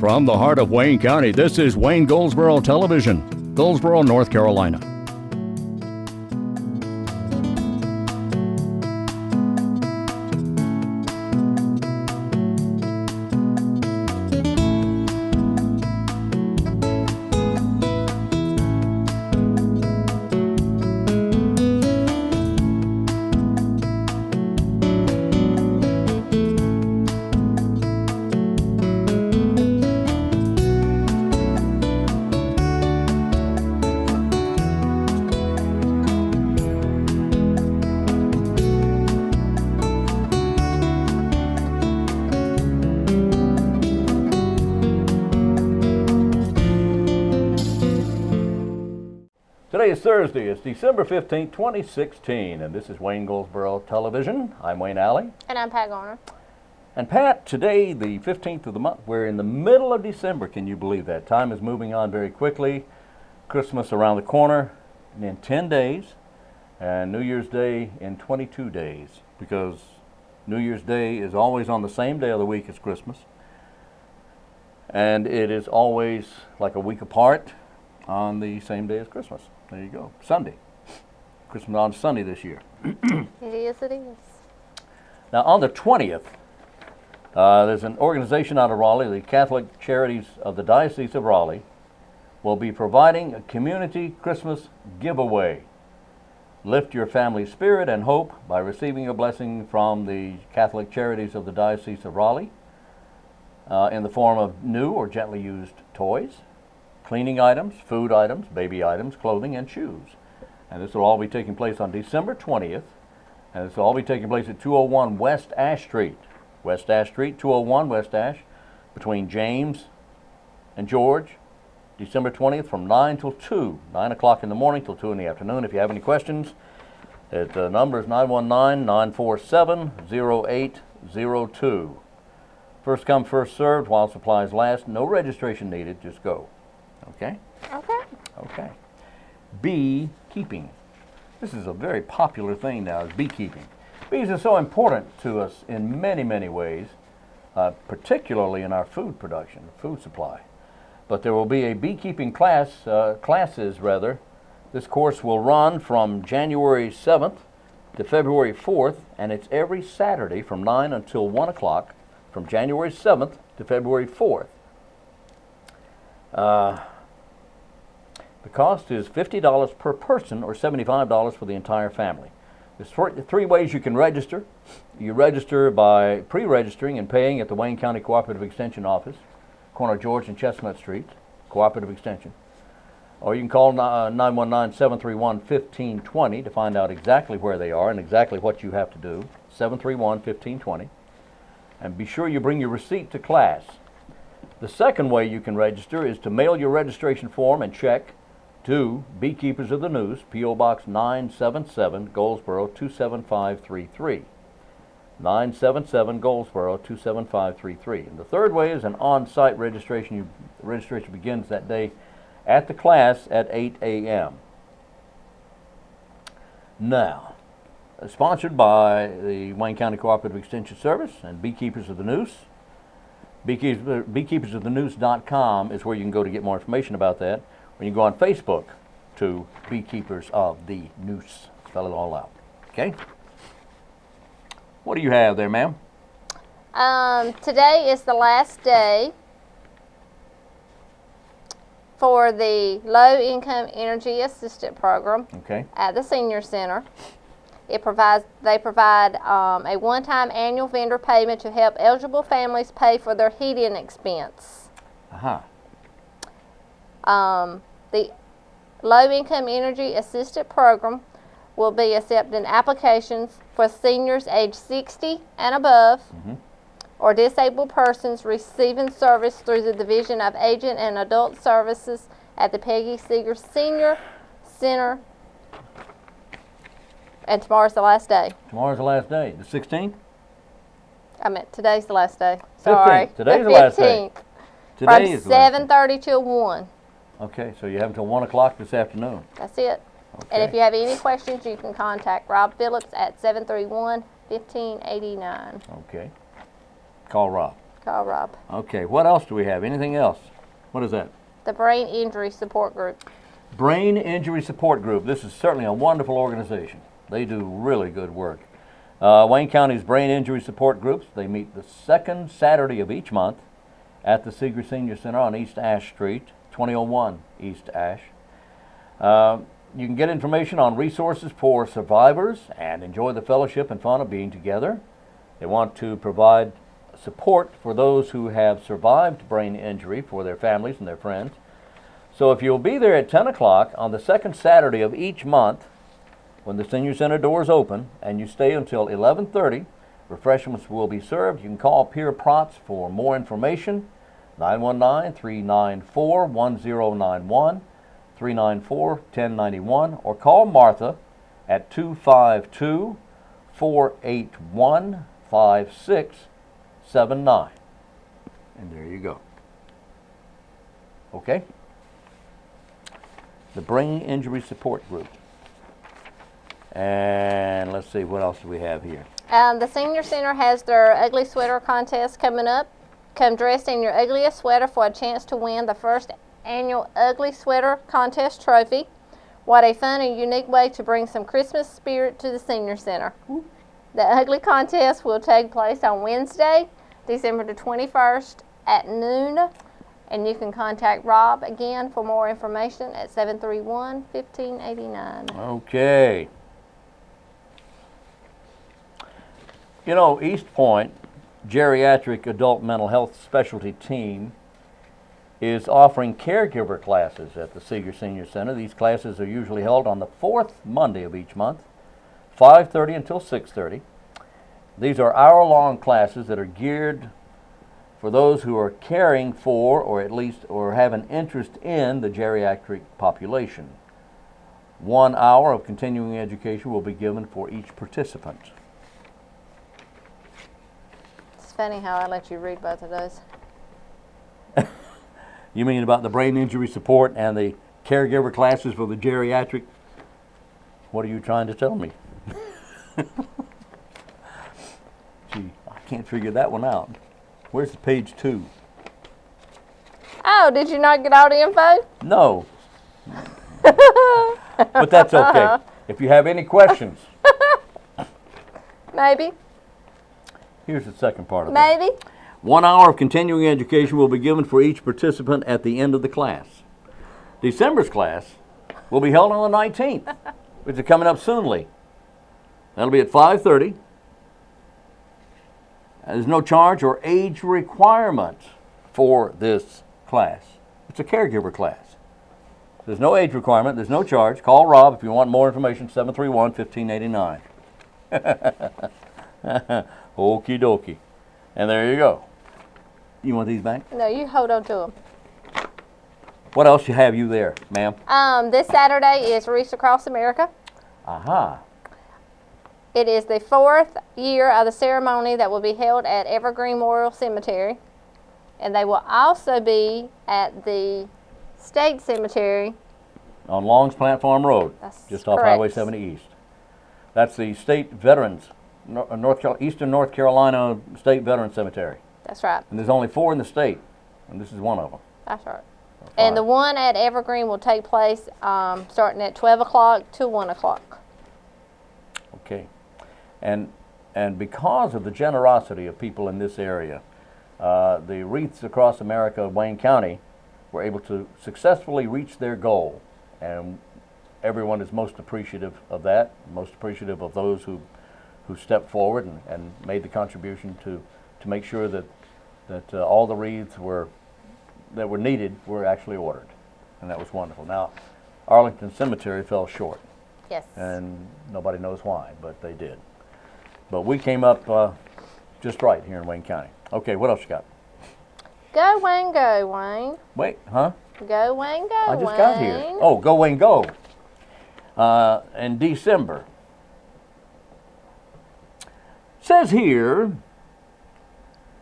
From the heart of Wayne County, this is Wayne Goldsboro Television, Goldsboro, North Carolina. Today is Thursday. It's December 15th, 2016, and this is Wayne Goldsboro Television. I'm Wayne Alley. And I'm Pat Garner. And Pat, today, the 15th of the month, we're in the middle of December. Can you believe that? Time is moving on very quickly. Christmas around the corner in 10 days, and New Year's Day in 22 days, because New Year's Day is always on the same day of the week as Christmas, and it is always like a week apart on the same day as Christmas. There you go. Sunday. Christmas on Sunday this year. It is, it is. Now, on the 20th, there's an organization out of Raleigh, the Catholic Charities of the Diocese of Raleigh, will be providing a community Christmas giveaway. Lift your family's spirit and hope by receiving a blessing from the Catholic Charities of the Diocese of Raleigh in the form of new or gently used toys, cleaning items, food items, baby items, clothing, and shoes. And this will all be taking place on December 20th. And this will all be taking place at 201 West Ash Street. West Ash Street, 201 West Ash, between James and George, December 20th from 9 till 2, 9 o'clock in the morning till 2 in the afternoon. If you have any questions, the number is 919-947-0802. First come, first served while supplies last. No registration needed, just go. Okay? Okay. Okay. Beekeeping. This is a very popular thing now, is beekeeping. Bees are so important to us in many, many ways, particularly in our food production, food supply. But there will be a beekeeping classes. This course will run from January 7th to February 4th, and it's every Saturday from 9 until 1 o'clock, from January 7th to February 4th. The cost is $50 per person or $75 for the entire family. There's three ways you can register. You register by pre-registering and paying at the Wayne County Cooperative Extension Office, corner George and Chestnut Streets, Cooperative Extension. Or you can call 919-731-1520 to find out exactly where they are and exactly what you have to do, 731-1520. And be sure you bring your receipt to class. The second way you can register is to mail your registration form and check to Beekeepers of the News, P.O. Box 977, Goldsboro 27533. 977 Goldsboro 27533. And the third way is an on-site registration. The registration begins that day at the class at 8 a.m. Now, sponsored by the Wayne County Cooperative Extension Service and Beekeepers of the News. BeekeepersoftheNews.com is where you can go to get more information about that. When you go on Facebook to Beekeepers of the News. Spell it all out. Okay? What do you have there, ma'am? Today is the last day for the Low Income Energy Assistant Program at the Senior Center. They provide a one-time annual vendor payment to help eligible families pay for their heating expense. The Low Income Energy Assistant Program will be accepting applications for seniors age 60 and above, or disabled persons receiving service through the Division of Aging and Adult Services at the Peggy Seeger Senior Center. And tomorrow's the last day. Tomorrow's the last day. The 16th? I meant today's the last day. Sorry. 15th. Today's the last day. Today is 7:30 till 1. Okay, so you have until 1 o'clock this afternoon. That's it. Okay. And if you have any questions, you can contact Rob Phillips at 731-1589. Okay. Call Rob. Call Rob. Okay, what else do we have? Anything else? What is that? The Brain Injury Support Group. Brain Injury Support Group. This is certainly a wonderful organization. They do really good work. Wayne County's Brain Injury Support Groups, they meet the second Saturday of each month at the Seeger Senior Center on East Ash Street, 2001 East Ash. You can get information on resources for survivors and enjoy the fellowship and fun of being together. They want to provide support for those who have survived brain injury for their families and their friends. So if you'll be there at 10 o'clock on the second Saturday of each month when the Senior Center doors open and you stay until 11:30, refreshments will be served. You can call Pierre Protz for more information, 919-394-1091, 394-1091, or call Martha at 252-481-5679. And there you go. Okay? The Brain Injury Support Group. And let's see, what else do we have here? The Senior Center has their ugly sweater contest coming up. Come dressed in your ugliest sweater for a chance to win the first annual Ugly Sweater Contest trophy. What a fun and unique way to bring some Christmas spirit to the Senior Center. The Ugly Contest will take place on Wednesday, December the 21st at noon. And you can contact Rob again for more information at 731-1589. Okay. You know, East Point Geriatric Adult Mental Health Specialty Team is offering caregiver classes at the Seeger Senior Center. These classes are usually held on the fourth Monday of each month, 5:30 until 6:30. These are hour-long classes that are geared for those who are caring for or have an interest in the geriatric population. 1 hour of continuing education will be given for each participant. It's funny how I let you read both of those. You mean about the brain injury support and the caregiver classes for the geriatric? What are you trying to tell me? Gee, I can't figure that one out. Where's the page 2? Oh, did you not get all the info? No. But that's okay. If you have any questions. Maybe. Here's the second part of it. Maybe. 1 hour of continuing education will be given for each participant at the end of the class. December's class will be held on the 19th, which is coming up soonly. That'll be at 5:30. There's no charge or age requirement for this class. It's a caregiver class. There's no age requirement. There's no charge. Call Rob if you want more information, 731-1589. Okie dokie. And there you go. You want these back? No, you hold on to them. What else have you there, ma'am? This Saturday is Reach Across America. Aha. It is the 4th year of the ceremony that will be held at Evergreen Memorial Cemetery. And they will also be at the State Cemetery. On Long's Plant Farm Road, That's just off correct. Highway 70 East. That's the State Veterans, Eastern North Carolina State Veterans Cemetery. That's right. And there's only 4 in the state, and this is one of them. That's right. And the one at Evergreen will take place starting at 12 o'clock to 1 o'clock. Okay. And because of the generosity of people in this area, the Wreaths Across America of Wayne County were able to successfully reach their goal. And everyone is most appreciative of that, most appreciative of those who stepped forward and made the contribution to make sure that all the wreaths that were needed were actually ordered. And that was wonderful. Now, Arlington Cemetery fell short. Yes. And nobody knows why, but they did. But we came up just right here in Wayne County. Okay, what else you got? Go, Wayne, go, Wayne. Wait, huh? Go, Wayne, go, I just Wayne. got here. Oh, go, Wayne, go. In December. Says here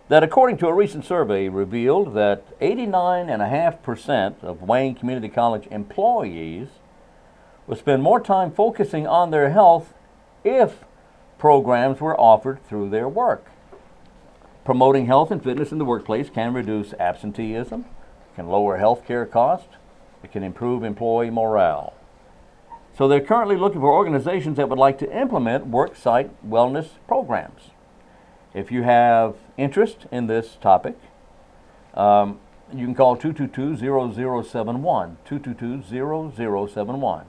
that according to a recent survey revealed that 89.5% of Wayne Community College employees will spend more time focusing on their health if programs were offered through their work. promoting health and fitness in the workplace can reduce absenteeism, can lower health care costs, it can improve employee morale. So they're currently looking for organizations that would like to implement worksite wellness programs. If you have interest in this topic, you can call 222-0071, 222-0071.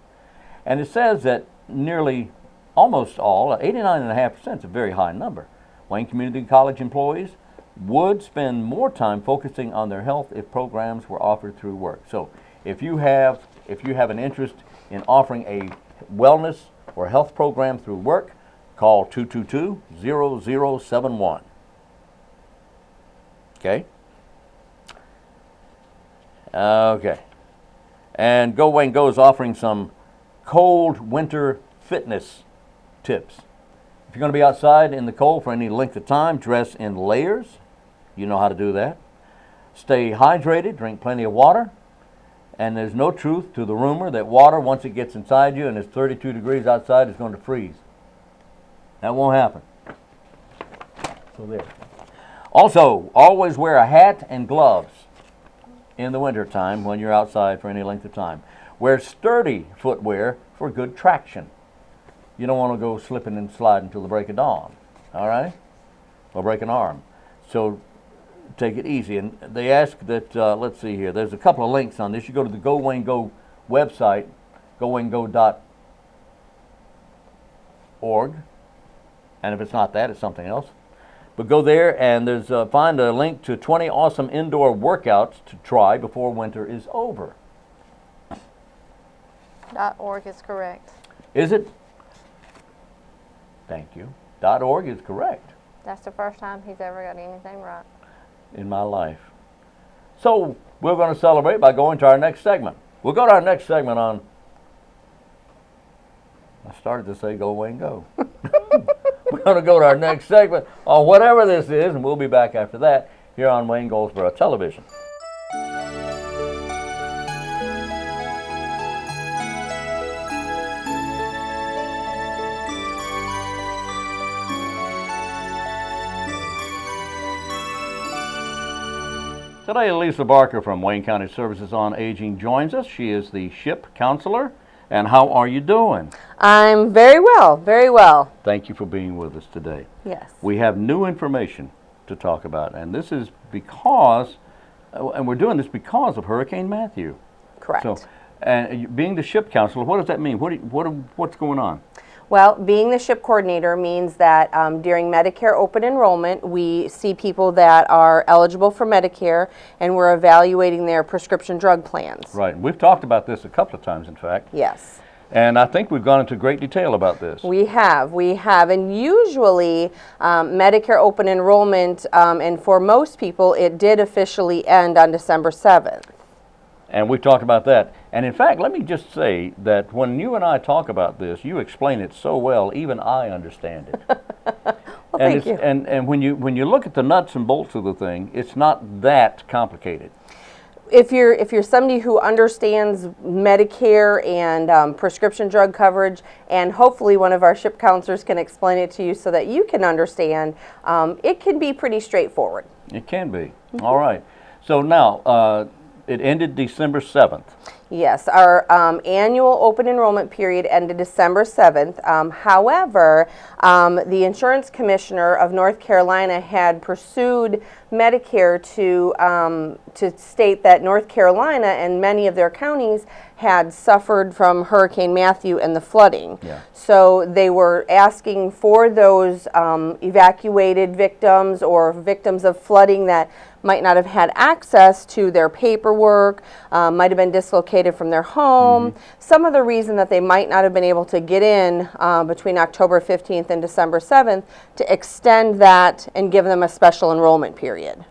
And it says that nearly almost all, 89.5%, is a very high number, Wayne Community College employees would spend more time focusing on their health if programs were offered through work. So if you have an interest in offering a wellness or health program through work, call 222-0071. Okay? Okay. And Go Wayne Go is offering some cold winter fitness tips. If you're going to be outside in the cold for any length of time, dress in layers. You know how to do that. Stay hydrated, drink plenty of water. And there's no truth to the rumor that water, once it gets inside you and it's 32 degrees outside, is going to freeze. That won't happen. So there. Also, always wear a hat and gloves in the wintertime when you're outside for any length of time. Wear sturdy footwear for good traction. You don't want to go slipping and sliding until the break of dawn, all right? Or break an arm. So take it easy. And they ask that, let's see here, there's a couple of links on this. You go to the Go Wayne Go website, gowaynego.org. And if it's not that, it's something else. But go there and there's find a link to 20 awesome indoor workouts to try before winter is over. .org is correct. Is it? Thank you. .org is correct. That's the first time he's ever got anything right in my life. So we're going to celebrate by going to our next segment. We'll go to our next segment on, I started to say Go Wayne Go. We're going to go to our next segment on whatever this is, and we'll be back after that here on Wayne Goldsboro Television. Today, Lisa Barker from Wayne County Services on Aging joins us. She is the SHIP counselor. And how are you doing? I'm very well, very well. Thank you for being with us today. Yes. We have new information to talk about, and this is because, and we're doing this because of Hurricane Matthew. Correct. So, and being the SHIP counselor, what does that mean? What's going on? Well, being the SHIP coordinator means that during Medicare open enrollment, we see people that are eligible for Medicare, and we're evaluating their prescription drug plans. Right. We've talked about this a couple of times, in fact. Yes. And I think we've gone into great detail about this. We have. And usually Medicare open enrollment, and for most people, it did officially end on December 7th. And we've talked about that. And in fact, let me just say that when you and I talk about this, you explain it so well, even I understand it. Well, thank you. And when you look at the nuts and bolts of the thing, it's not that complicated. If you're somebody who understands Medicare and prescription drug coverage, and hopefully one of our SHIP counselors can explain it to you so that you can understand, it can be pretty straightforward. It can be. All right. So now, it ended December 7th. Yes, our annual open enrollment period ended December 7th. However, the insurance commissioner of North Carolina had pursued Medicare to state that North Carolina and many of their counties had suffered from Hurricane Matthew and the flooding. Yeah. So they were asking for those evacuated victims or victims of flooding that might not have had access to their paperwork, might have been dislocated from their home. Some of the reason that they might not have been able to get in between October 15th and December 7th to extend that and give them a special enrollment period.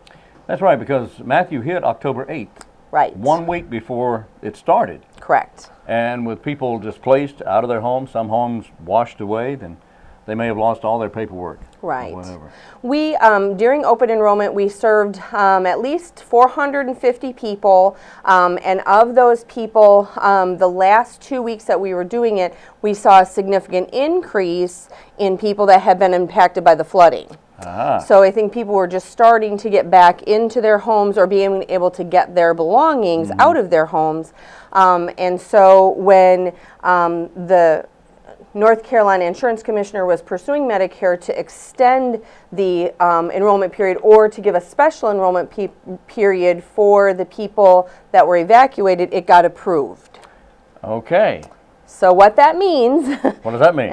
That's right, because Matthew hit October 8th. Right. 1 week before it started. Correct. And with people displaced out of their homes, some homes washed away, then they may have lost all their paperwork. Right. Or whatever. We, during open enrollment, we served at least 450 people, and of those people, the last 2 weeks that we were doing it, we saw a significant increase in people that had been impacted by the flooding. So I think people were just starting to get back into their homes or being able to get their belongings out of their homes. And so when the North Carolina Insurance Commissioner was pursuing Medicare to extend the enrollment period or to give a special enrollment period for the people that were evacuated, it got approved. Okay. So what that means What does that mean?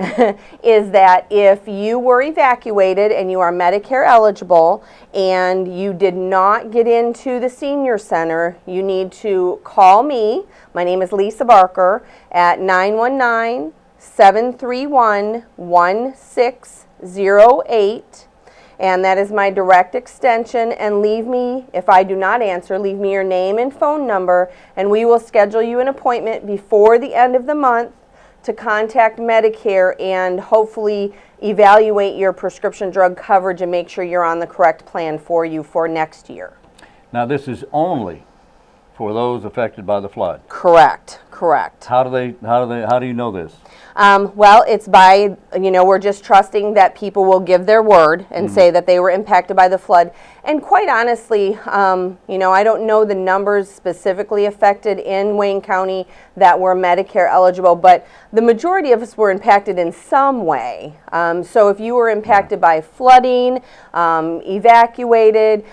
is that if you were evacuated and you are Medicare eligible and you did not get into the senior center, you need to call me. My name is Lisa Barker at 919-731-1608. And that is my direct extension, and leave me, if I do not answer, leave me your name and phone number, and we will schedule you an appointment before the end of the month to contact Medicare and hopefully evaluate your prescription drug coverage and make sure you're on the correct plan for you for next year. Now, this is only for those affected by the flood. Correct, correct. How do you know this? Well, it's by, we're just trusting that people will give their word and say that they were impacted by the flood. And quite honestly, I don't know the numbers specifically affected in Wayne County that were Medicare eligible, but the majority of us were impacted in some way. So if you were impacted by flooding, evacuated,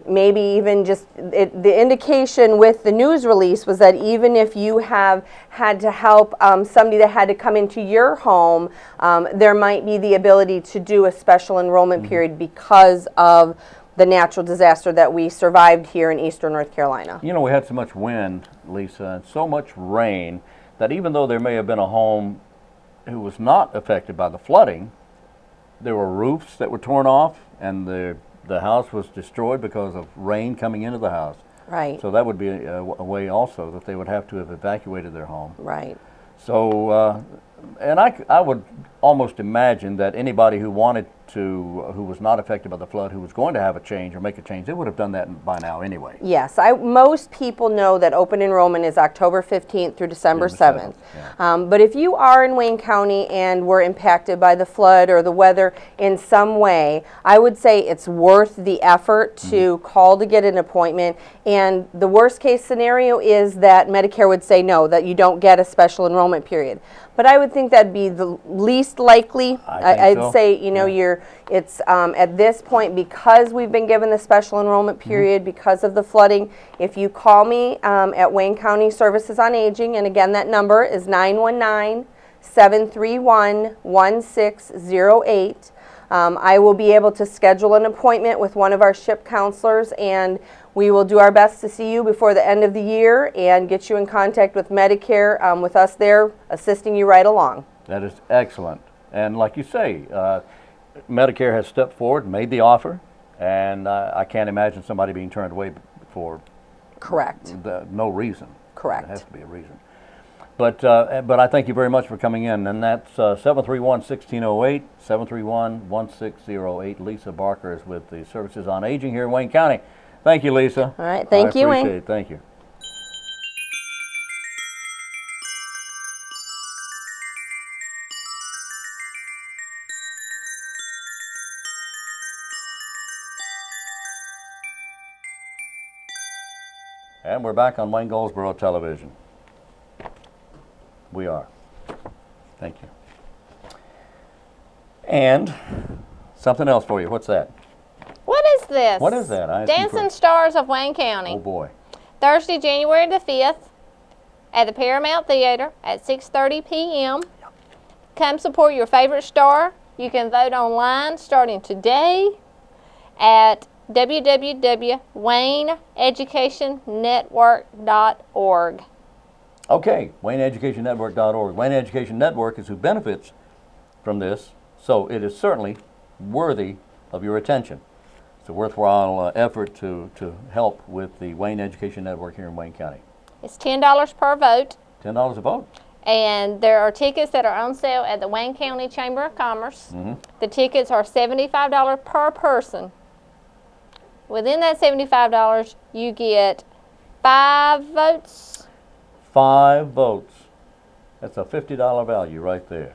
maybe even just the indication with the news release was that even if you have had to help somebody that had to come into your home, there might be the ability to do a special enrollment period because of the natural disaster that we survived here in eastern North Carolina. We had so much wind, Lisa, and so much rain that even though there may have been a home who was not affected by the flooding, there were roofs that were torn off and the house was destroyed because of rain coming into the house. Right. So that would be a way also that they would have to have evacuated their home. Right. So, and I would almost imagine that anybody who wanted to, who was not affected by the flood, who was going to have a change or make a change, they would have done that by now anyway. Yes, most people know that open enrollment is October 15th through December 7th. Yeah. But if you are in Wayne County and were impacted by the flood or the weather in some way, I would say it's worth the effort to call to get an appointment. And the worst case scenario is that Medicare would say no, that you don't get a special enrollment period. But I would think that'd be the least likely. I'd so. say, it's at this point, because we've been given the special enrollment period because of the flooding, if you call me at Wayne County Services on Aging, and again, that number is 919-731-1608, I will be able to schedule an appointment with one of our SHIP counselors, and we will do our best to see you before the end of the year and get you in contact with Medicare, with us there assisting you right along. That is excellent. And like you say, Medicare has stepped forward, made the offer, and I can't imagine somebody being turned away for Correct. No reason. Correct. There has to be a reason. But I thank you very much for coming in, and that's 731-1608, 731-1608. Lisa Barker is with the Services on Aging here in Wayne County. Thank you, Lisa. All right, thank you, Wayne. I appreciate it. Thank you. And we're back on Wayne Goldsboro Television. We are. Thank you. And something else for you. What's that? What is this? What is that? Dancing Stars of Wayne County. Oh, boy. Thursday, January the 5th at the Paramount Theater at 6:30 p.m. Come support your favorite star. You can vote online starting today at www.wayneeducationnetwork.org. Okay, WayneEducationNetwork.org. Wayne Education Network is who benefits from this, so it is certainly worthy of your attention. It's a worthwhile effort to help with the Wayne Education Network here in Wayne County. It's $10 per vote. $10 a vote. And there are tickets that are on sale at the Wayne County Chamber of Commerce. The tickets are $75 per person. Within that $75, you get 5 votes. 5 votes. That's a $50 value right there.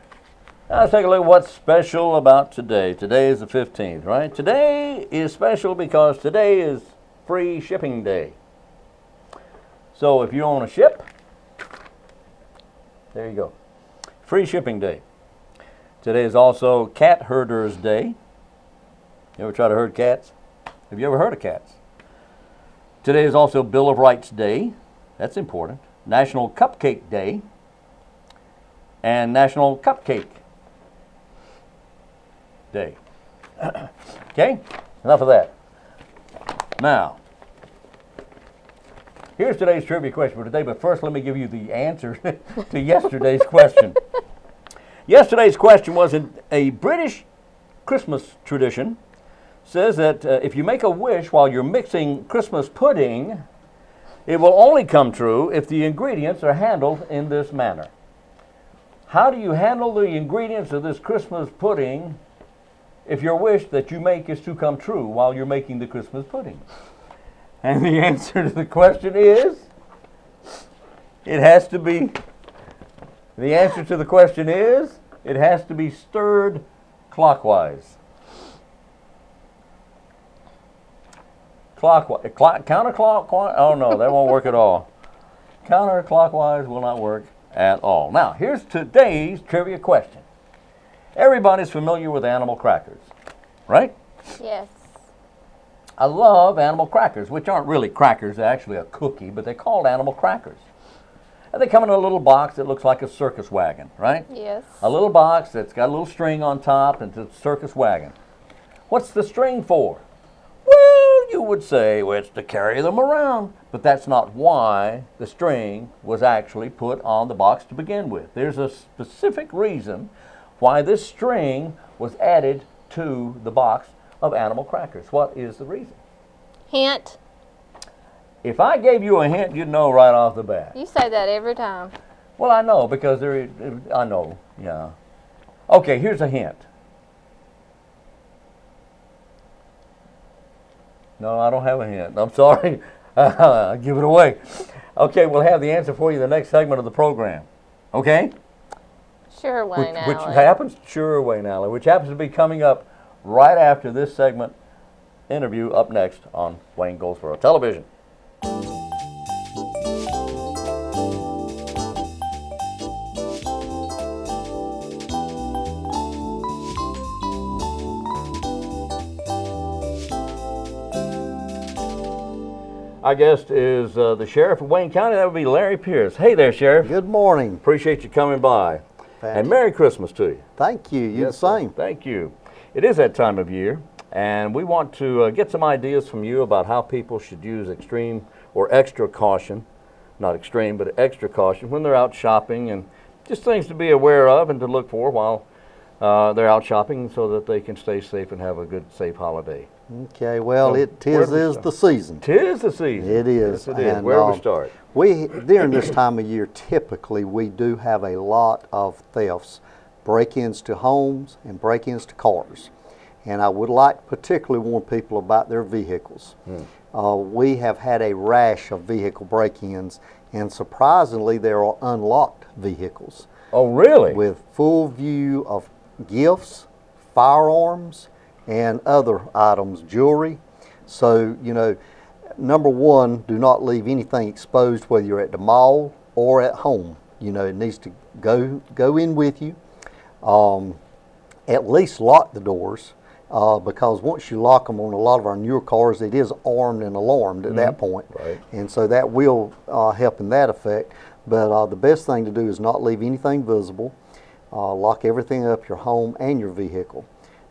Now let's take a look at what's special about today. Today is the 15th, right? Today is special because today is free shipping day. So if you own a ship, there you go. Free shipping day. Today is also Cat Herders Day. You ever try to herd cats? Have you ever heard of cats? Today is also Bill of Rights Day. That's important. National Cupcake Day. And National Cupcake Day. Okay? Enough of that. Now, here's today's trivia question for today, but first let me give you the answer to yesterday's question. Yesterday's question was a British Christmas tradition. Says that if you make a wish while you're mixing Christmas pudding, it will only come true if the ingredients are handled in this manner. How do you handle the ingredients of this Christmas pudding if your wish that you make is to come true while you're making the Christmas pudding? And the answer to the question is, it has to be stirred clockwise. Counterclockwise? Oh no, that won't work at all. Counterclockwise will not work at all. Now, here's today's trivia question. Everybody's familiar with animal crackers, right? Yes. I love animal crackers, which aren't really crackers, they're actually a cookie, but they're called animal crackers. And they come in a little box that looks like a circus wagon, right? Yes. A little box that's got a little string on top and it's a circus wagon. What's the string for? Well, you would say, well, it's to carry them around. But that's not why the string was actually put on the box to begin with. There's a specific reason why this string was added to the box of animal crackers. What is the reason? Hint. If I gave you a hint, you'd know right off the bat. You say that every time. Well, I know, because I know, yeah. Okay, here's a hint. No, I don't have a hint. I'm sorry. I'll give it away. Okay, we'll have the answer for you in the next segment of the program. Okay? Sure, Wayne Which Alley. happens, sure, Wayne Alley, which happens to be coming up right after this segment interview up next on Wayne Goldsboro Television. Our guest is the Sheriff of Wayne County. That would be Larry Pierce. Hey there, Sheriff. Good morning. Appreciate you coming by. Thank And you. Merry Christmas to you. Thank you. You the sir. same. Thank you. It is that time of year, and we want to get some ideas from you about how people should use extreme or extra caution, not extreme, but extra caution when they're out shopping, and just things to be aware of and to look for while they're out shopping so that they can stay safe and have a good, safe holiday. Okay, well, So, where tis do we is start? the season. Tis the season. It is. Yes, it is. And, Where do we start? During this time of year, typically, we do have a lot of thefts, break-ins to homes and break-ins to cars. And I would like to particularly warn people about their vehicles. We have had a rash of vehicle break-ins, and surprisingly, there are unlocked vehicles Oh, really? with full view of gifts, firearms, and other items, jewelry. So, you know, number one, do not leave anything exposed, whether you're at the mall or at home. You know, it needs to go in with you. At least lock the doors, because once you lock them on a lot of our newer cars, it is armed and alarmed at that point. Right. And so that will help in that effect. But the best thing to do is not leave anything visible. Lock everything up, your home and your vehicle.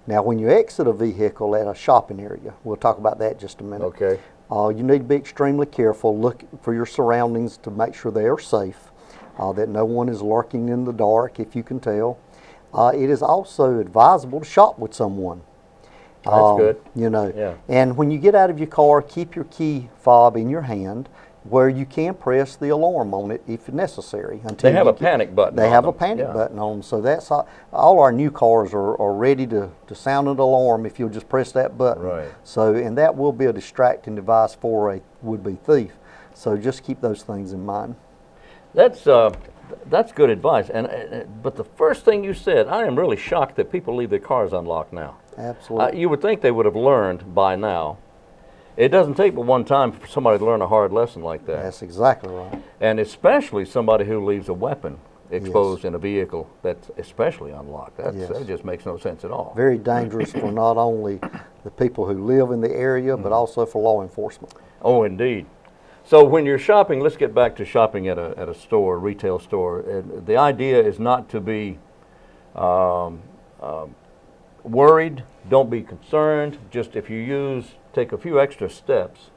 Now, when you exit a vehicle at a shopping area, we'll talk about that in just a minute. Okay. You need to be extremely careful. Look for your surroundings to make sure they are safe, that no one is lurking in the dark, if you can tell. It is also advisable to shop with someone. That's good. You know, Yeah. and when you get out of your car, keep your key fob in your hand, where you can press the alarm on it if necessary. They have a panic button They on have them. a panic Yeah. button on them, so that's all our new cars are ready to sound an alarm if you'll just press that button. Right. So, and that will be a distracting device for a would-be thief. So just keep those things in mind. That's That's good advice. But the first thing you said, I am really shocked that people leave their cars unlocked now. Absolutely. You would think they would have learned by now. It doesn't take but one time for somebody to learn a hard lesson like that. That's exactly right. And especially somebody who leaves a weapon exposed in a vehicle that's especially unlocked. That just makes no sense at all. Very dangerous for not only the people who live in the area, but also for law enforcement. Oh, indeed. So when you're shopping, let's get back to shopping at a store, a retail store. The idea is not to be worried. Don't be concerned. Just if you take a few extra steps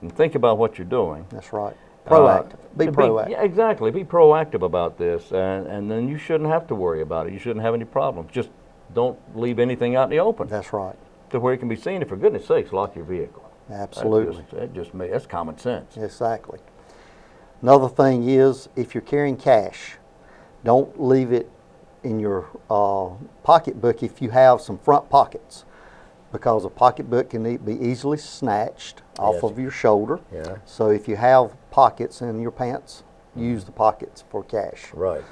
and think about what you're doing. That's right. Proactive. Be proactive. Yeah, exactly. Be proactive about this, and then you shouldn't have to worry about it. You shouldn't have any problems. Just don't leave anything out in the open. That's right. To where it can be seen. And for goodness sakes, lock your vehicle. Absolutely. That's common sense. Exactly. Another thing is, if you're carrying cash, don't leave it in your pocketbook if you have some front pockets, because a pocketbook can be easily snatched off of your shoulder. Yeah. So if you have pockets in your pants, use the pockets for cash. Right.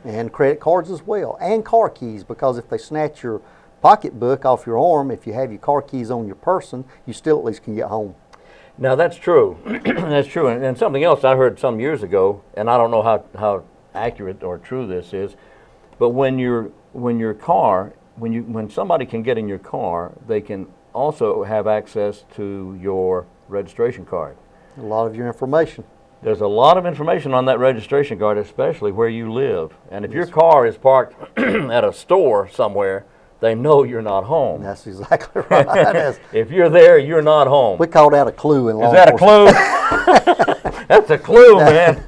And credit cards as well, and car keys, because if they snatch your pocketbook off your arm, if you have your car keys on your person, you still at least can get home. Now that's true. That's true. And something else I heard some years ago, and I don't know how accurate or true this is, but when somebody can get in your car, they can also have access to your registration card. A lot of your information. There's a lot of information on that registration card, especially where you live. And if your car is parked at a store somewhere, they know you're not home. That's exactly right. If you're there, you're not home. We call that a clue in law Is that a clue? That's a clue, man.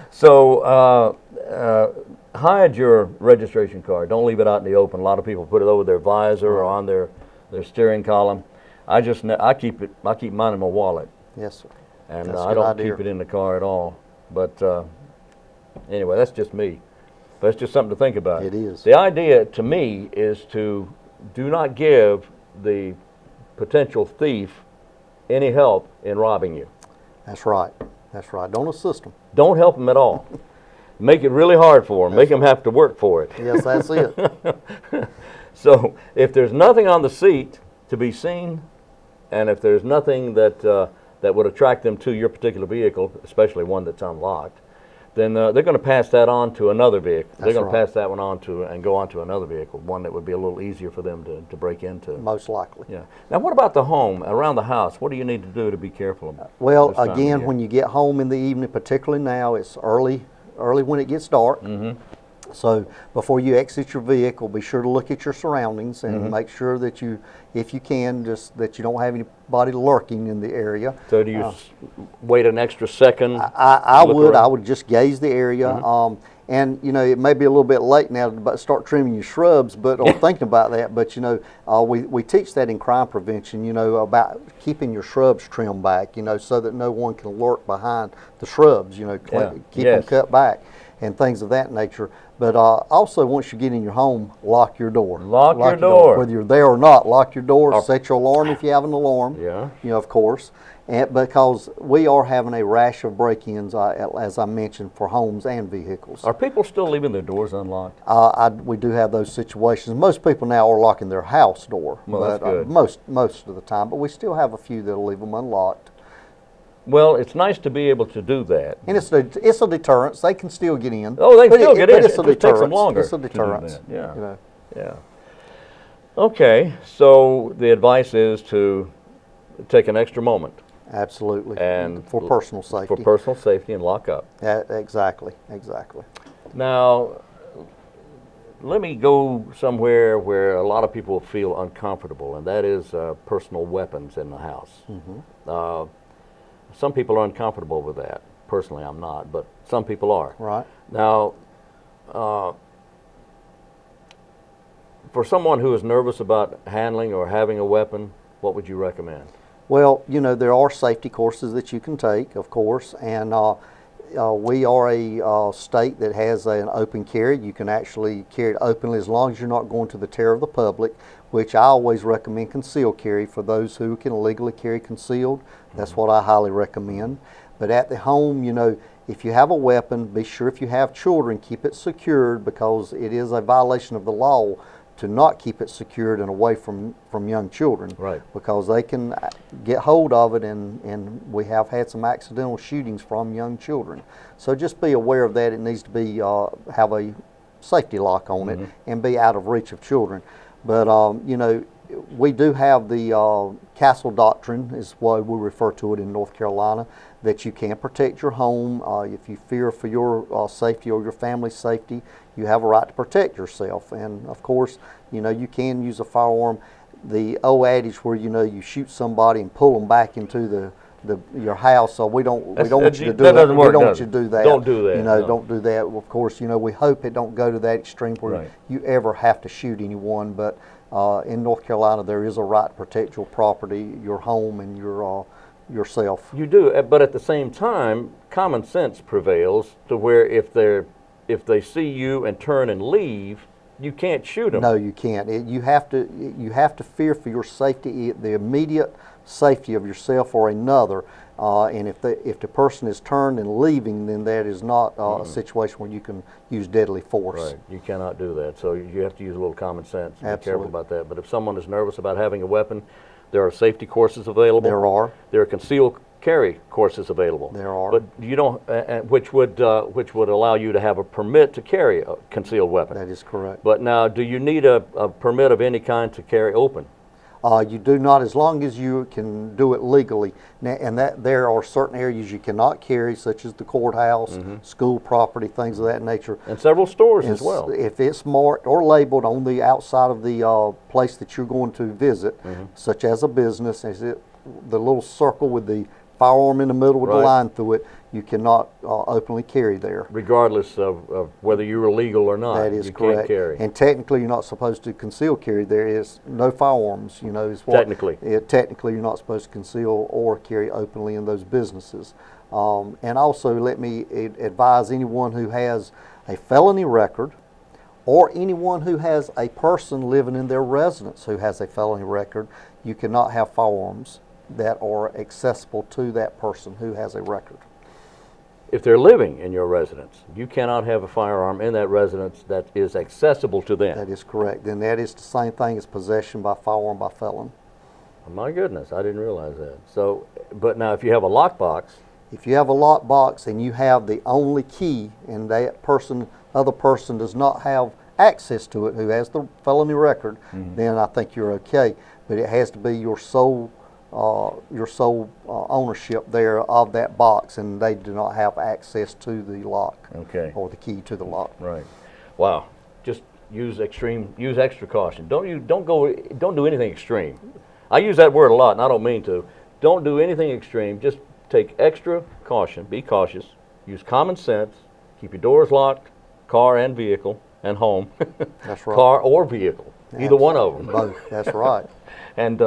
So hide your registration card. Don't leave it out in the open. A lot of people put it over their visor or on their steering column. I keep mine in my wallet. Yes, sir. And That's a I good don't idea. keep it in the car at all. But anyway, that's just me. But it's just something to think about. It is. The idea to me is to do not give the potential thief any help in robbing you. That's right. That's right. Don't assist them. Don't help them at all. Make it really hard for them. Make them have to work for it. Yes, that's it. So if there's nothing on the seat to be seen, and if there's nothing that would attract them to your particular vehicle, especially one that's unlocked, then they're going to pass that on to another vehicle. They're going to pass that one on to and go on to another vehicle, one that would be a little easier for them to break into. Most likely. Yeah. Now, what about the home, around the house? What do you need to do to be careful about? Well, this time of again, year? when you get home in the evening, particularly now, it's early when it gets dark. Mm-hmm. So before you exit your vehicle, be sure to look at your surroundings and make sure that you, if you can, just that you don't have anybody lurking in the area. So do you wait an extra second? I look around? would just gaze the area. And you know, it may be a little bit late now to start trimming your shrubs, but or thinking about that. But you know, we teach that in crime prevention. You know, about keeping your shrubs trimmed back. You know, so that no one can lurk behind the shrubs. You know, keep them cut back and things of that nature. But also, once you get in your home, lock your door. Lock your door. Whether you're there or not, lock your door. Set your alarm if you have an alarm. Yeah. You know, of course. And because we are having a rash of break-ins, as I mentioned, for homes and vehicles. Are people still leaving their doors unlocked? We do have those situations. Most people now are locking their house door. Well, that's good. Most of the time, but we still have a few that'll leave them unlocked. Well, it's nice to be able to do that. And it's a deterrence. They can still get in. Oh, they can still get in. But it's a It just takes them deterrence. longer It's a to do deterrence. that. Yeah. You know. Yeah. Okay, so the advice is to take an extra moment. Absolutely. And for personal safety. For personal safety and lock up. Exactly. Now, let me go somewhere where a lot of people feel uncomfortable, and that is personal weapons in the house. Some people are uncomfortable with that. Personally, I'm not, but some people are. Right. Now, for someone who is nervous about handling or having a weapon, what would you recommend? Well, you know, there are safety courses that you can take, of course, and we are a state that has an open carry. You can actually carry it openly as long as you're not going to the terror of the public, which I always recommend concealed carry for those who can legally carry concealed. That's what I highly recommend. But at the home, you know, if you have a weapon, be sure if you have children, keep it secured, because it is a violation of the law to not keep it secured and away from young children. Right. Because they can get hold of it, and we have had some accidental shootings from young children. So just be aware of that. It needs to be have a safety lock on it and be out of reach of children. But you know, we do have the castle doctrine, is what we refer to it in North Carolina, that you can protect your home. If you fear for your safety or your family's safety, you have a right to protect yourself. And of course, you know, you can use a firearm. The old adage where, you know, you shoot somebody and pull them back into your house, so we don't want you to do that. Doesn't work, we don't want does you it? to do that. Don't do that, You know, no. don't do that. Of course, you know, we hope it don't go to that extreme where Right. you ever have to shoot anyone. But in North Carolina, there is a right to protect your property, your home, and yourself. You do, but at the same time, common sense prevails to where if they see you and turn and leave, you can't shoot them. No, you can't. You have to fear for your safety, the immediate safety of yourself or another. And if the person is turned and leaving, then that is not a situation where you can use deadly force. Right, you cannot do that. So you have to use a little common sense and be careful Absolutely. about that. But if someone is nervous about having a weapon, there are safety courses available. There are. There are concealed carry courses available. There are. But you don't, which would allow you to have a permit to carry a concealed weapon. That is correct. But now, do you need a permit of any kind to carry open? You do not, as long as you can do it legally. Now, and that there are certain areas you cannot carry, such as the courthouse, school property, things of that nature. And several stores as well. If it's marked or labeled on the outside of the place that you're going to visit, such as a business, the little circle with the firearm in the middle with the Right. line through it, you cannot openly carry there. Regardless of whether you're legal or not, That is you correct. can't carry. And technically, you're not supposed to conceal carry. There is no firearms. You know, is what Technically. Technically, you're not supposed to conceal or carry openly in those businesses. And also, let me advise anyone who has a felony record, or anyone who has a person living in their residence who has a felony record, you cannot have firearms that are accessible to that person who has a record. If they're living in your residence, you cannot have a firearm in that residence that is accessible to them. That is correct. Then that is the same thing as possession by firearm by felon. Oh, my goodness, I didn't realize that. So, but now if you have a lockbox, If you have a lockbox and you have the only key, and that other person does not have access to it, who has the felony record, then I think you're okay. But it has to be your sole ownership there of that box, and they do not have access to the lock. Okay. Or the key to the lock. right? Wow, just use extra caution. Don't do anything extreme. I use that word a lot, and I don't mean to. Don't do anything extreme. Just take extra caution. Be cautious. Use common sense. Keep your doors locked, car and vehicle, and home. That's right. Car or vehicle, either one of them. Both. That's right. And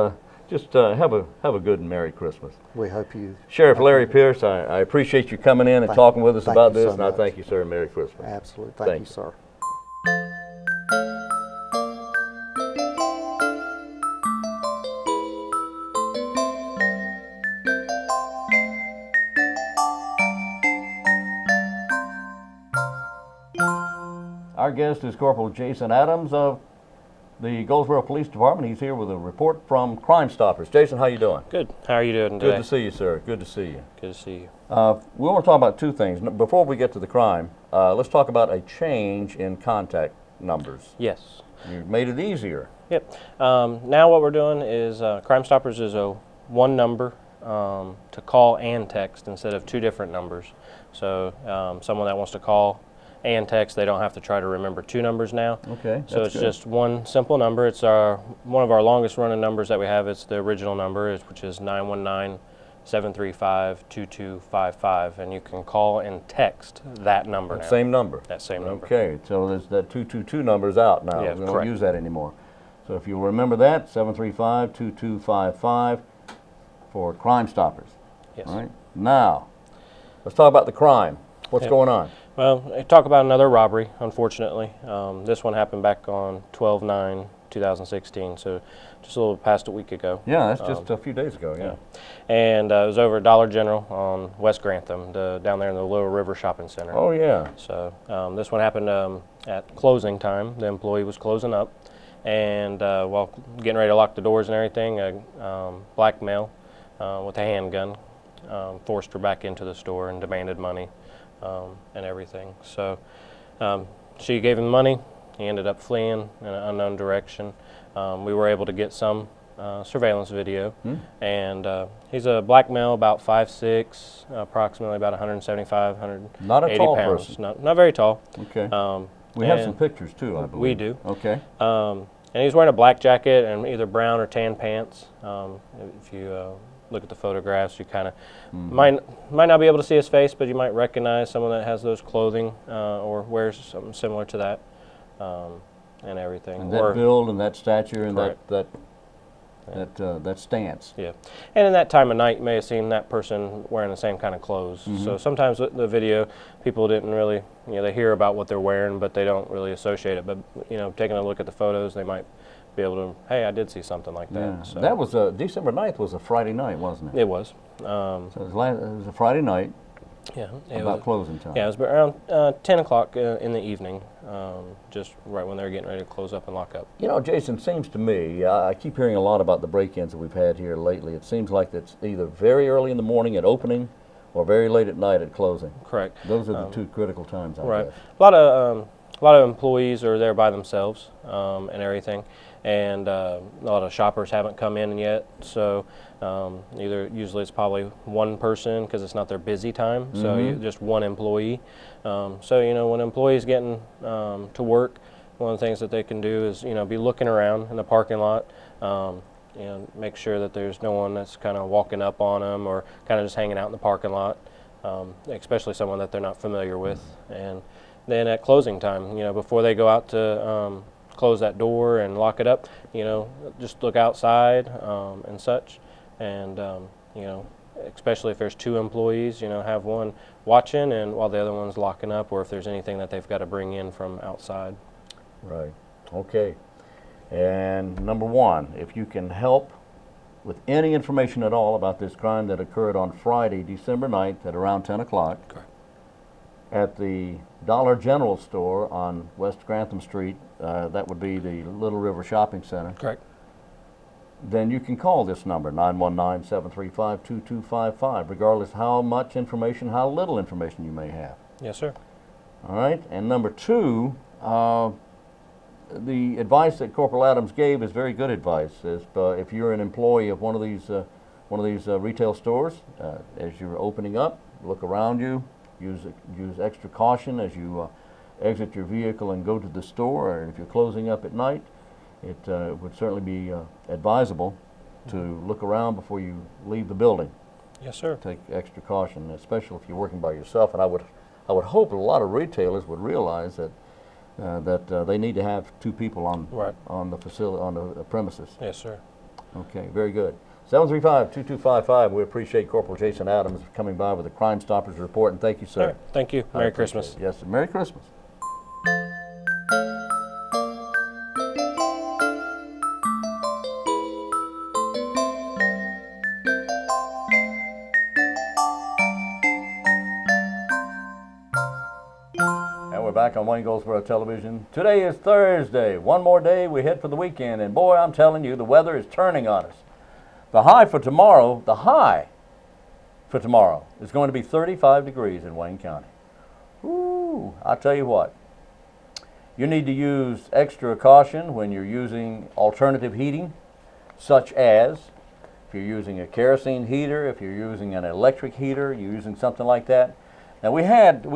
just have a good and Merry Christmas. We hope you. Sheriff Larry Pierce, I appreciate you coming in and Thank- talking with us thank about you so this, and I much. thank you, sir, and Merry Christmas. Absolutely. Thank Thank you, you. sir. Our guest is Corporal Jason Adams of the Goldsboro Police Department. He's here with a report from Crime Stoppers. Jason, how you doing? Good. How are you doing today? Good to see you, sir. Good to see you. Good to see you. We want to talk about two things. Before we get to the crime, let's talk about a change in contact numbers. Yes. You've made it easier. Yep. Now what we're doing is Crime Stoppers is a one number to call and text instead of two different numbers. So someone that wants to call and text, they don't have to try to remember two numbers now. Okay, So that's it's good. just one simple number. It's one of our longest running numbers that we have. It's the original number, which is 919-735-2255, and you can call and text that number now. Same number. That same number. Okay, so there's that 222 number's out now. Yeah, We don't correct. use that anymore. So if you'll remember that, 735-2255 for Crime Stoppers. Yes. All right. Now, let's talk about the crime. What's Yep. going on? Well, talk about another robbery, unfortunately. This one happened back on 2016. So just a little past a week ago. Yeah, that's just a few days ago. Yeah. And it was over at Dollar General on West Grantham, down there in the Little River Shopping Center. Oh yeah. So this one happened at closing time. The employee was closing up, and while getting ready to lock the doors and everything, a black male with a handgun forced her back into the store and demanded money and everything. So she gave him money. He ended up fleeing in an unknown direction. We were able to get some surveillance video, and he's a black male, about 5'6", approximately about 175, 180 Not a tall pounds. person. Not very tall. Okay. We have some pictures too, I believe. We do. Okay. And he's wearing a black jacket and either brown or tan pants. If you look at the photographs, you kind of might not be able to see his face, but you might recognize someone that has those clothing or wears something similar to that and everything. And that build and that stature and Correct. that stance. Yeah, and in that time of night, you may have seen that person wearing the same kind of clothes. So sometimes with the video, people didn't really, they hear about what they're wearing, but they don't really associate it. But taking a look at the photos, they might be able to, hey, I did see something like that. Yeah. So That was December 9th was a Friday night, wasn't it? it was. So it was a Friday night Yeah, it about was, closing time. yeah, it was around 10 o'clock in the evening, just right when they were getting ready to close up and lock up. Jason, seems to me, I keep hearing a lot about the break-ins that we've had here lately. It seems like it's either very early in the morning at opening or very late at night at closing. Correct. Those are the two critical times, I Right. guess. A lot of employees are there by themselves and everything, and a lot of shoppers haven't come in yet. So usually it's probably one person because it's not their busy time. So just one employee. So when an employee's getting to work, one of the things that they can do is be looking around in the parking lot. Make sure that there's no one that's kind of walking up on them or kind of just hanging out in the parking lot, especially someone that they're not familiar with. And then at closing time, before they go out to close that door and lock it up, just look outside and such. And, especially if there's two employees, have one watching and while the other one's locking up, or if there's anything that they've got to bring in from outside. Right. Okay. And number one, if you can help with any information at all about this crime that occurred on Friday, December 9th at around 10 o'clock Correct. at the Dollar General store on West Grantham Street, that would be the Little River Shopping Center, Correct. then you can call this number, 919-735-2255, regardless how much information, how little information you may have. Yes, sir. All right. And number two, the advice that Corporal Adams gave is very good advice. If you're an employee of one of these retail stores, as you're opening up, look around you, use extra caution as you exit your vehicle and go to the store, or if you're closing up at night. It would certainly be advisable to look around before you leave the building. Yes, sir. Take extra caution, especially if you're working by yourself. And I would hope that a lot of retailers would realize that they need to have two people on the facility, on the premises. Yes, sir. Okay, very good. 735-2255. We appreciate Corporal Jason Adams coming by with the Crime Stoppers report, and thank you, sir. All right. Thank you. I Merry appreciate Christmas. it. Yes, sir. Merry Christmas. Back on Wayne Goldsboro Television. Today is Thursday. One more day, we head for the weekend, and boy, I'm telling you, the weather is turning on us. The high for tomorrow is going to be 35 degrees in Wayne County. Ooh, I'll tell you what. You need to use extra caution when you're using alternative heating, such as if you're using a kerosene heater, if you're using an electric heater, you're using something like that. Now we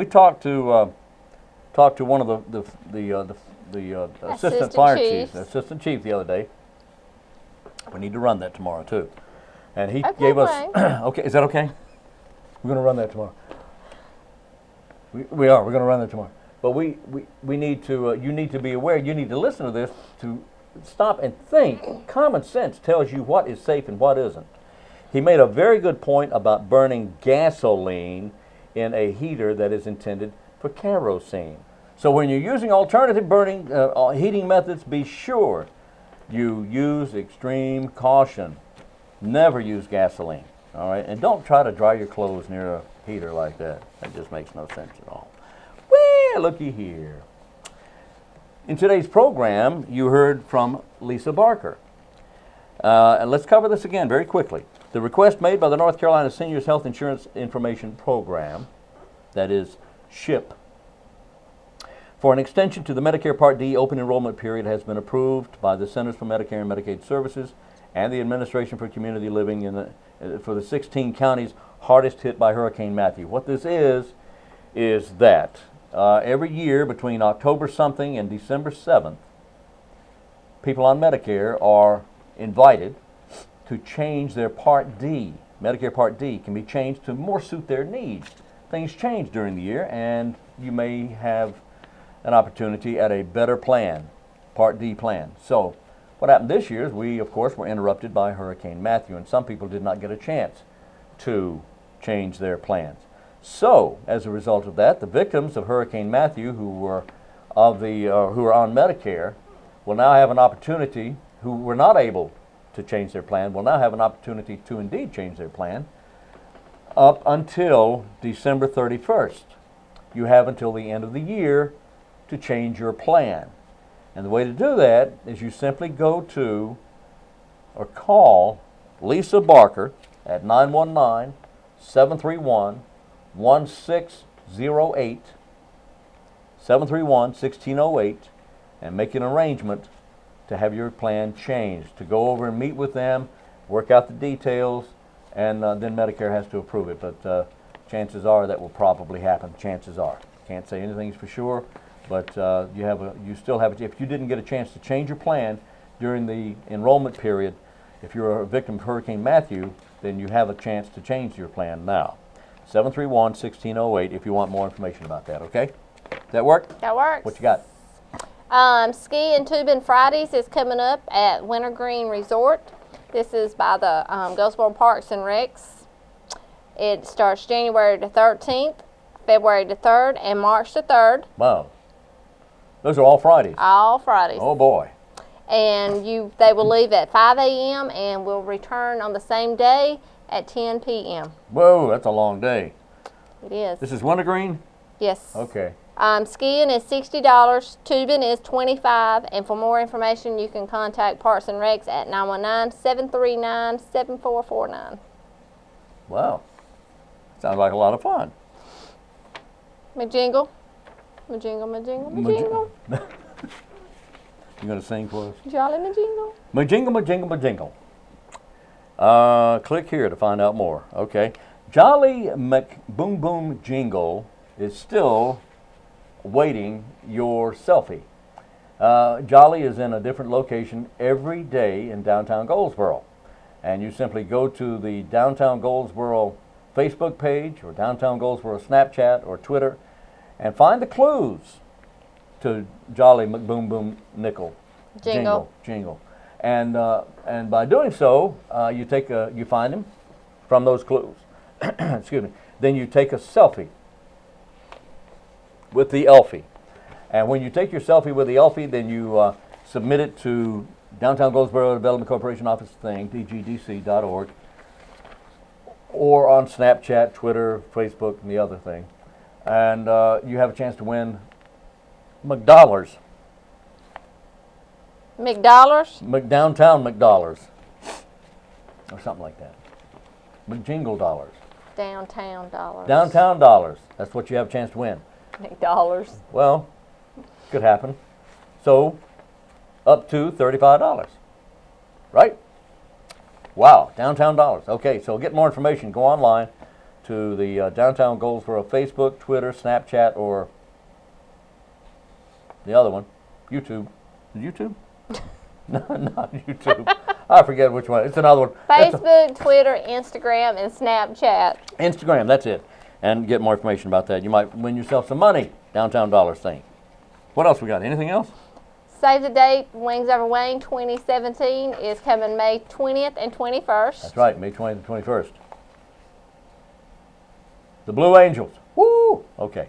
talked to one of the assistant fire chiefs, assistant chief, the other day. We need to run that tomorrow too, and he gave us. Okay, is that okay? We're going to run that tomorrow. We are. We're going to run that tomorrow. But we need to. You need to be aware. You need to listen to this to stop and think. Common sense tells you what is safe and what isn't. He made a very good point about burning gasoline in a heater that is intended for kerosene. So when you're using alternative burning heating methods, be sure you use extreme caution. Never use gasoline, all right? And don't try to dry your clothes near a heater like that. That just makes no sense at all. Well, looky here. In today's program, you heard from Lisa Barker. And let's cover this again very quickly. The request made by the North Carolina Seniors Health Insurance Information Program, that is SHIP, for an extension to the Medicare Part D open enrollment period has been approved by the Centers for Medicare and Medicaid Services and the Administration for Community Living for the 16 counties hardest hit by Hurricane Matthew. What this is that every year between October something and December 7th, people on Medicare are invited to change their Part D. Medicare Part D can be changed to more suit their needs. Things change during the year, and you may have an opportunity at a better plan, Part D plan. So what happened this year is we, of course, were interrupted by Hurricane Matthew, and some people did not get a chance to change their plans. So, as a result of that, the victims of Hurricane Matthew who are on Medicare will now have an opportunity, who were not able to change their plan, will now have an opportunity to indeed change their plan up until December 31st. You have until the end of the year to change your plan. And the way to do that is you simply go to or call Lisa Barker at 919-731-1608, 731-1608, and make an arrangement to have your plan changed, to go over and meet with them, work out the details, and then Medicare has to approve it. But chances are that will probably happen. Chances are. Can't say anything's for sure, but you still have it. If you didn't get a chance to change your plan during the enrollment period, if you're a victim of Hurricane Matthew, then you have a chance to change your plan now. 731-1608 if you want more information about that, okay? Does that work? That works. What you got? Ski and Tubing Fridays is coming up at Wintergreen Resort. This is by the Goldsboro Parks and Recs. It starts January the 13th, February the 3rd, and March the 3rd. Wow. Those are all Fridays. All Fridays. Oh, boy. And they will leave at 5 a.m. and will return on the same day at 10 p.m. Whoa, that's a long day. It is. This is Wintergreen? Yes. Okay. Skiing is $60, tubing is $25, and for more information, you can contact Parks and Recs at 919-739-7449. Wow. Sounds like a lot of fun. Majingle. Majingle, majingle, majingle. You going to sing for us? Jolly majingle. Majingle, majingle, majingle. Click here to find out more. Okay. Jolly McBoom Boom Jingle is still waiting your selfie. Jolly is in a different location every day in downtown Goldsboro. And you simply go to the Downtown Goldsboro Facebook page or Downtown Goldsboro Snapchat or Twitter and find the clues to Jolly McBoom Boom Nickel. Jingle. And by doing so, you find him from those clues. Excuse me. Then you take a selfie with the Elfie. And when you take your selfie with the Elfie, then you submit it to Downtown Goldsboro Development Corporation Office thing, dgdc.org, or on Snapchat, Twitter, Facebook, and the other thing. And you have a chance to win McDollars. McDollars? Downtown McDollars. Or something like that. McJingle dollars. Downtown dollars. Downtown dollars. That's what you have a chance to win. McDollars. Well, could happen. So, up to $35. Right? Wow, downtown dollars. Okay, so get more information. Go online to the Downtown Goldsboro Facebook, Twitter, Snapchat, or the other one, YouTube. Is it YouTube? No, not YouTube. I forget which one. It's another one. Facebook, Twitter, Instagram, and Snapchat. Instagram, that's it. And get more information about that. You might win yourself some money. Downtown Dollars thing. What else we got? Anything else? Save the date. Wings Over Wayne 2017 is coming May 20th and 21st. That's right, May 20th and 21st. The Blue Angels. Woo! Okay.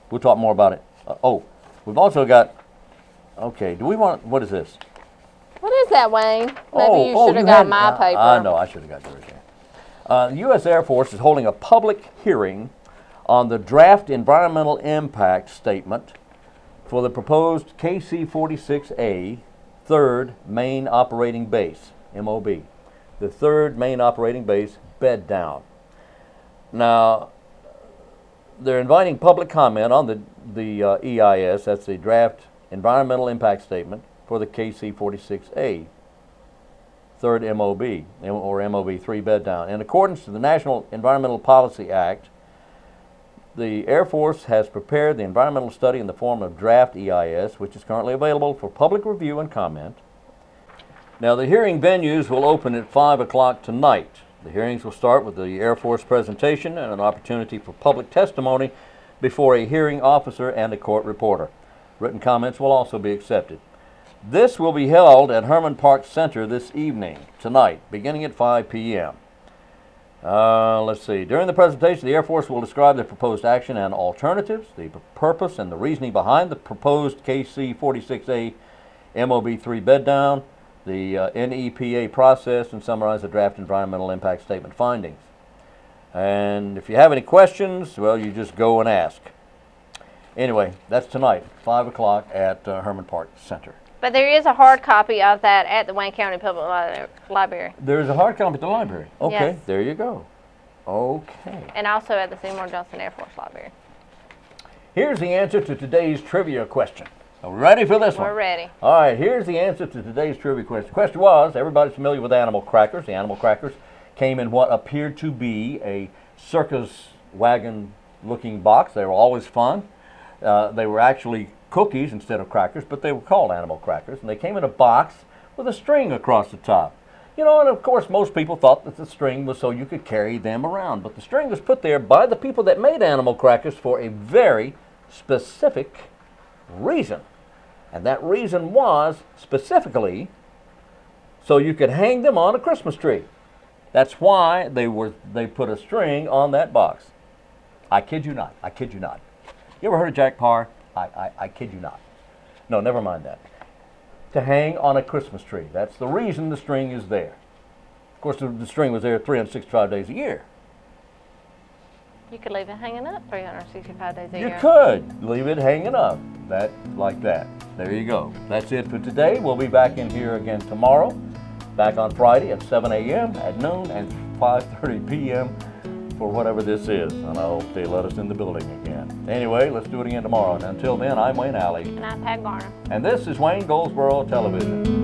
We'll talk more about it. We've also got, okay, do we want, what is this? that, Wayne. Maybe you should have got my paper. I know, I should have got yours. The U.S. Air Force is holding a public hearing on the draft environmental impact statement for the proposed KC-46A 3rd Main Operating Base, MOB, the 3rd Main Operating Base, bed down. Now, they're inviting public comment on the EIS, that's the draft environmental impact statement for the KC-46A 3rd MOB, or MOB 3 bed down. In accordance to the National Environmental Policy Act, the Air Force has prepared the environmental study in the form of draft EIS, which is currently available for public review and comment. Now, the hearing venues will open at 5 o'clock tonight. The hearings will start with the Air Force presentation and an opportunity for public testimony before a hearing officer and a court reporter. Written comments will also be accepted. This will be held at Herman Park Center this evening, tonight, beginning at 5 p.m. Let's see. During the presentation, the Air Force will describe the proposed action and alternatives, the purpose and the reasoning behind the proposed KC-46A MOB-3 bed down, the NEPA process, and summarize the draft environmental impact statement findings. And if you have any questions, well, you just go and ask. Anyway, that's tonight, 5 o'clock at Herman Park Center. But there is a hard copy of that at the Wayne County Public Library. There's a hard copy at the library. Okay, Yes. There you go. Okay. And also at the Seymour Johnson Air Force Library. Here's the answer to today's trivia question. Are we ready for this one? We're ready. All right, here's the answer to today's trivia question. The question was, everybody's familiar with animal crackers. The animal crackers came in what appeared to be a circus wagon-looking box. They were always fun. They were actually cookies instead of crackers, but they were called animal crackers, and they came in a box with a string across the top. You know, and of course most people thought that the string was so you could carry them around, but the string was put there by the people that made animal crackers for a very specific reason. And that reason was specifically so you could hang them on a Christmas tree. That's why they put a string on that box. I kid you not. I kid you not. You ever heard of Jack Parr? I kid you not. No, never mind that. To hang on a Christmas tree. That's the reason the string is there. Of course, the string was there 365 days a year. You could leave it hanging up 365 days a year. You could leave it hanging up, like that. There you go. That's it for today. We'll be back in here again tomorrow. Back on Friday at 7 a.m., at noon, and 5:30 p.m. for whatever this is. And I hope they let us in the building again. Anyway, let's do it again tomorrow. And until then, I'm Wayne Alley. And I'm Pat Garner. And this is Wayne Goldsboro Television.